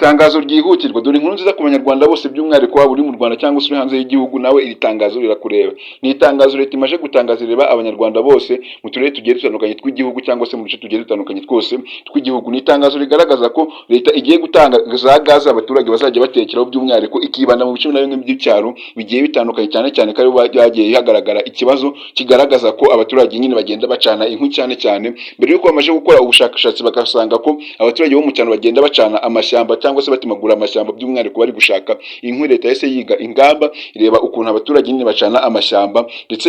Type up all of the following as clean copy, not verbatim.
Itangazo ryihutirwa dore inkuru nziza ku banyarwanda bose by'umwihariko waba uri mu Rwanda cyangwa se uri hanze y'igihugu nawe iri tangazo rirakureba. Ni itangazo leta imaze gutangaza rireba abanyarwanda bose mu turere tugiye dutandukanye tw'igihugu cyangwa se mu duce tugiye dutandukanye twose tw'igihugu. Ni itangazo rigaragaza ko leta igiye gutanga za gaze abaturage bazajya batekeraho by'umwihariko ikibanda mu bice na bimwe by'icyaro bigiye bitandukanye cyane cyane ko bagiye hagaragara ikibazo kigaragaza ko abaturage nyine bagenda bacana inkwi cyane cyane mbere y'uko bamaze gukora ubushakashatsi bagasanga ko abaturage bo mu cyaro bagenda bacana amashyamba cyangwa se batemagura amashyamba by'umwihariko bari gushaka inkwi. Leta yahise yiga ingamba ireba ukuntu abaturage nyine bacana amashyamba ndetse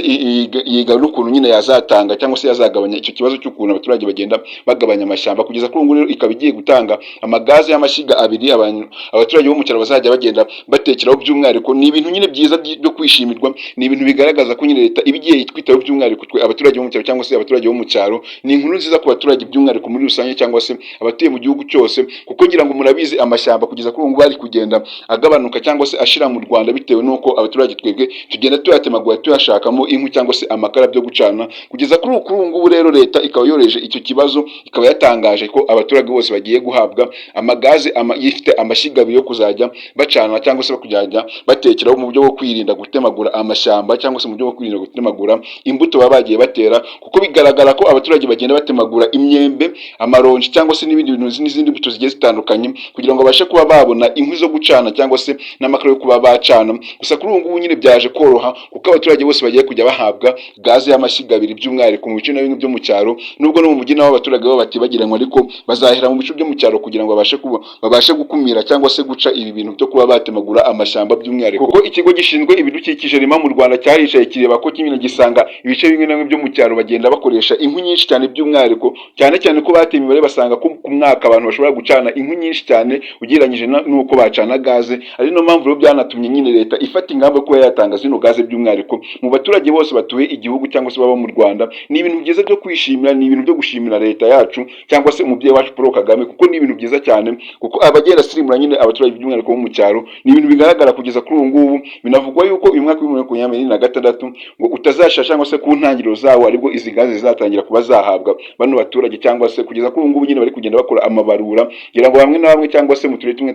yiga n'ukuntu nyine yazatanga cyangwa se yazagabanya icyo kibazo cy'ukuntu abaturage bagenda bagabanya amashyamba. Kugeza kuri ubu rero ikaba igiye gutanga amagaze y'amashyiga abiri abaturage bo mu cyaro bazajya bagenda batekeraho by'umwihariko. Ni ibintu nyine byiza byo kwishimirwa, ni ibintu bigaragaza ko nyine leta iba igiye itwitaho by'umwihariko twe abaturage bo mu cyaro cyangwa se abaturage bo mu cyaro. Ni inkuru nziza ku baturage by'umwihariko muri rusange cyangwa se abatuye mu gihugu cyose, kuko ngira ngo murabizi amashyamba kugeza kuri ubu bari kugenda agabanuka cyangwa se ashira mu Rwanda bitewe n'uko abaturage twebwe tugenda tuyatemagura tuyashakamo inkwi cyangwa se amakara byo gucana. Kugeza kuri ubu ngubu rero leta ikaba yoreje icyo kibazo, ikaba yatangaje ko abaturage bose bagiye guhabwa amagaze yifite amashyiga abiri yo kuzajya bacana cyangwa se kujya batekeraho mu buryo bwo kwirinda gutemagura amashyamba cyangwa se mu buryo bwo kwirinda gutemagura imbuto baba bagiye batera, kuko bigaragara ko abaturage bagenda batemagura imyembe, amaronji cyangwa se n'ibindi bintu n'izindi mbuto zigiye zitandukanye kugira ngo babashe kuba babona inkwi zo gucana cyangwa se n'amakara yo kuba bacana. Gusa kuri ubu ngubu nyine byaje koroha kuko abaturage bose bagiye kujya bahabwa gaze y'amashyiga abiri by'umwihariko mu bice na bimwe byo mu cyaro, nubwo no mu mujyi naho abaturage baba batibagiranywa, ariko bazahera mu bice byo mu cyaro kugira ngo babashe gukumira cyangwa se guca ibi bintu byo kuba batemagura amashyamba by'umwihariko. Kuko ikigo gishinzwe ibidukikije REMA mu Rwanda cyaricaye kireba ko kimwe gisanga ibice bimwe na bimwe byo mu cyaro bagenda bakoresha inkwi nyinshi cyane by'umwihariko, cyane cyane ko bateye imibare basanga ko ku mwaka abantu bashobora gucana inkwi nyinshi cyane ugereranyije n'uko bacana gaze. Ari no mpamvu rero byanatumye nyine leta ifata ingamba kuba yatanga zino gaze by'umwihariko mu baturage bose batuye igihugu cyangwa se baba mu Rwanda. Ni ibintu byiza byo kwishimira, ni ibintu byo gushimira leta yacu cyangwa se umubyeyi wacu Paul Kagame, kuko ni ibintu byiza cyane kuko abagenda sirimura nyine abaturage by'umwihariko bo mu cyaro. Ni ibintu bigaragara kugeza kuri ubu ngubu. Binavugwa yuko uyu mwaka wa 2026 ngo utazashira cyangwa se ku ntangiriro zawo aribwo izi gaze zizatangira kuba zahabwa bano baturage, cyangwa se kugeza kuri ubu ngubu nyine bari kugenda bakora amabarura ngira ngo bamwe na bamwe cyangwa se mu turere tumwe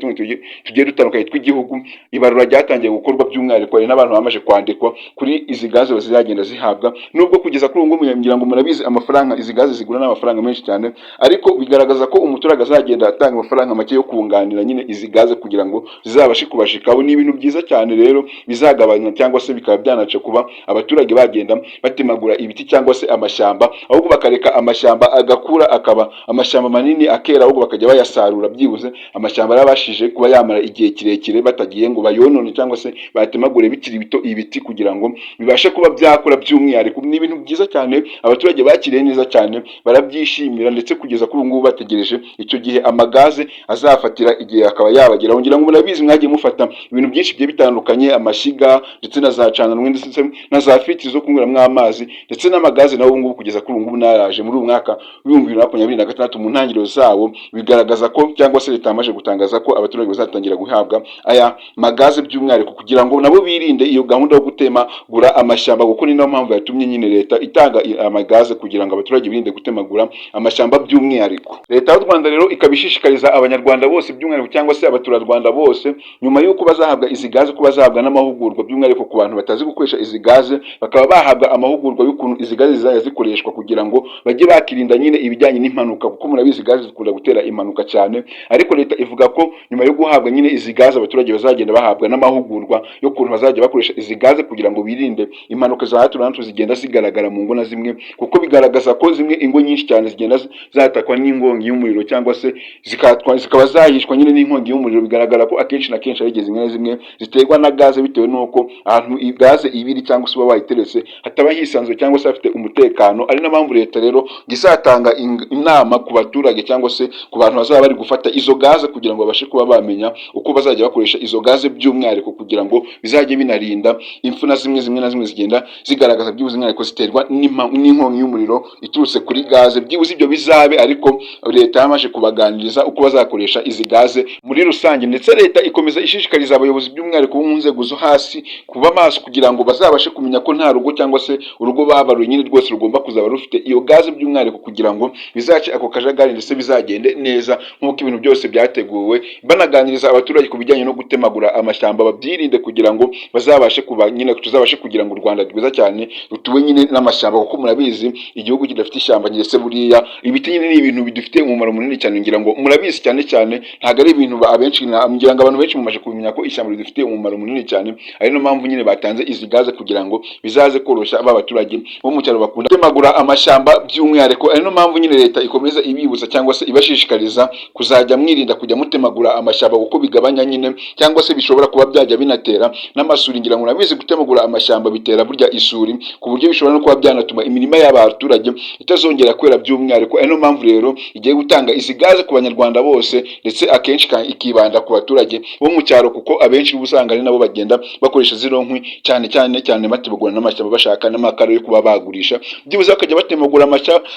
tugiye dutandukanye tw'igihugu ibarura ryatangiye gukorwa by'umwihariko, hari n'abantu bamaze kwandikwa kuri izi gaze bazagenda zihabwa. Nubwo kugeza kuri ubu ngubu ngira ngo murabizi amafaranga izi gaze zigura n'amafaranga menshi cyane, ariko bigaragaza ko umuturage azagenda atanga amafaranga make yo kunganira nyine izi gaze kugira ngo zizabashe kubashikaho. Ni ibintu byiza cyane rero bizagabanya cyangwa se bikaba byanaca kuba abaturage bagenda batemagura ibiti cyangwa se amashyamba, ahubwo bakareka amashyamba agakura akaba amashyamba manini akera, ahubwo bakajya bayasarura byibuze amashyamba yarabashije kuba yamara igihe kirekire batagiye ngo bayonone cyangwa se batemagure bikiri bito ibiti kugira ngo bibashe kuba byakora by'umwihariko. Ni ibintu byiza cyane abaturage bakiriye neza cyane barabyishimira, ndetse kugeza kuri ubu ngubu bategereje icyo gihe amagaze azafatira igihe akaba yabageraho. Ngira ngo murabizi mwagiye mufata ibintu byinshi bigiye bitandukanye, amashyiga ndetse na za cananwe ndetse na za filtri zo kunyweramo amazi ndetse n'amagaze nawo ngubu kugeza kuri ubu ngubu naraje muri uyu mwaka wa 2026 mu ntangiriro zawo. Bigaragaza ko cyangwa se leta yamaze gutangaza ko abaturage bazatangira guhabwa aya magaze by'umwihariko kugira ngo nabo birinde iyo gahunda yo gutemagura amashyamba, kuko ni nayo mpamvu yatumye nyine leta itanga amagaze kugira ngo abaturage birinde gutemagura amashyamba by'umwihariko. Leta y'u Rwanda rero ikabishishikariza abanyarwanda bose by'umwihariko cyangwa se abaturarwanda bose nyuma y'uko bazahabwa izi gaze ko bazahabwa n'amahugurwa by'umwihariko ku bantu batazi gukoresha izi gaze, bakaba bahabwa amahugurwa y'ukuntu izi gaze zizajya zikoreshwa kugira ngo bajye bakirinda nyine ibijyanye n'impanuka, kuko murabizi gaze zikunda gutera impanuka cyane. Ariko leta ivuga ko nyuma yo guhabwa nyine izi gaze abaturage bazagenda bahabwa n'amahugurwa y'ukuntu bazajya bakoresha izi gaze kugira ngo birinde impanuka za hato na hato zigenda zigaragara mu ngo na zimwe, kuko bigaragaza ko zimwe ingo nyinshi cyane zigenda zatakwa n'inkongi y'umuriro cyangwa se zikaba zahishwa nyine n'inkongi y'umuriro. Bigaragara ko akenshi na kenshi ari zimwe na zimwe ziterwa na gaze bitewe n'uko ahantu gaze ibiri cyangwa se uba wayiteretse hataba hisanzwe cyangwa se hafite umutekano. Ari na mpamvu leta rero gisatanga inama ku baturage cyangwa se ku bantu bazaba bari gufata izo gaze kugira ngo babashe kuba bamenya uko bazajya bakoresha izo gaze by'umwihariko kugira ngo bizajye binarinda impfu na zimwe na zimwe zigenda zigaragaza byibuze umwihariko ziterwa n'inkongi y'umuriro iturutse kuri gaze. Byibuze ibyo bizabe, ariko leta yamaze kubaganiriza uko bazakoresha izi gaze muri rusange, ndetse leta ikomeza ishishikariza abayobozi by'umwihariko bo mu nzego zo hasi kuba maso kugira ngo bazabashe kumenya ko nta rugo cyangwa se urugo babaruye nyine rwose rugomba kuzaba rufite iyo gaze by'umwihariko kugira ngo bizace ako kajagari ndetse bizagende neza nk'uko ibintu byose byateguwe byateguwe, banaganiriza abaturage ku bijyanye no gutemagura amashyamba babyirinde, kugira ngo bazabashe kuba nyine tuzabashe kugira ngo u Rwanda rwiza cyane rutuwe nyine n'amashyamba, kuko murabizi igihugu kidafite ishyamba ndetse buriya ibiti nyine ni ibintu bidufitiye umumaro munini cyane, ngira ngo murabizi cyane cyane, ntabwo ari ibintu abenshi ngira ngo abantu benshi mumaze kumenya ko ishyamba ridufitiye umumaro munini cyane, ari no mpamvu nyine batanze izi gaze kugira ngo bizaze koroshya aba baturage bo mu cyaro bakunda gutemagura amashyamba by'umwihariko. Ari no mpamvu nyine leta ikomeza ibibutsa cyangwa se ibashishikariza kuzajya mwirinda kujya mutemagura amashyamba, kuko bigabanya nyine cyangwa se bishobora kuba byajya binatera n'amasuri. Ngira ngo murabizi gutemagura amashyamba bitera burya isuri, ku buryo bishobora no kuba byanatuma imirima y'abaturage itazongera kwera by'umwihariko. Ari no mpamvu rero igiye gutanga izi gaze ku banyarwanda bose, ndetse akenshi ikibanda ku baturage bo mu cyaro, kuko abenshi uba usanga ari nabo bagenda bakoresha zino nkwi cyane cyane batemagura n'amashyamba bashaka n'amakara yo kuba bagurisha, byibuze bakajya batemagura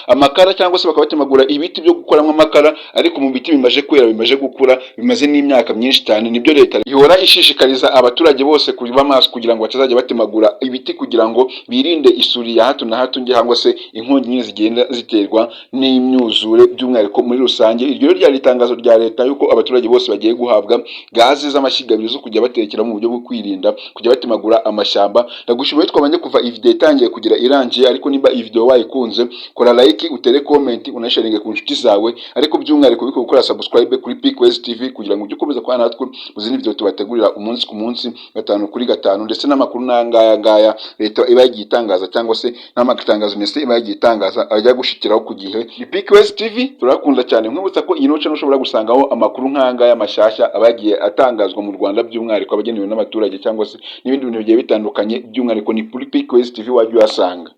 amakara cyangwa se bakabatemagura ibiti byo gukoramo amakara, ariko mu biti bimaze kwera bimaze gukura bimaze n'imyaka myinshi cyane. Nibyo leta ihora ishishikariza abaturage bose kuba maso kugira ngo batazajya batemagura ibiti, kugira ngo birinde isuri ya hato na hato cyangwa se inkongi nyine zigenda ziterwa n'imyuzure by'umwihariko muri rusange. Iryo ryari itangazo rya leta yuko abaturage bose bagiye guhabwa gaze z'amashyiga zo kujya batekera mu buryo bwo kwirinda kujya batemagura amashyamba. Ndagushimiye twabanje kuva iyi video itangiye kugira irangiye, ariko niba iyi video wayikunze kora like, utere comment, unasharinge ku nshuti zawe, ariko by'umwihariko biko gukora subscribe kuri Peakwezi TV kugira ngo ujye ukomeza kubana natwe mu zindi video tubategurira umunsi ku munsi, gatanu kuri gatanu, ndetse n'amakuru ngaya leta iba yagiye itangaza cyangwa se n'amatangazo mese iba yagiye itangaza ajya gushikiraho ku gihe. Ni Peakwezi TV turakunda cyane, nkwibutsa ko iyi channel ushobora gusangaho amakuru nk'aya mashyashya abagiye atangazwa mu Rwanda by'umwihariko abagenewe n'abaturage cyangwa se n'ibindi bintu bigiye bitandukanye, by'umwihariko ni kuri Peakwezi TV wajya uyasanga.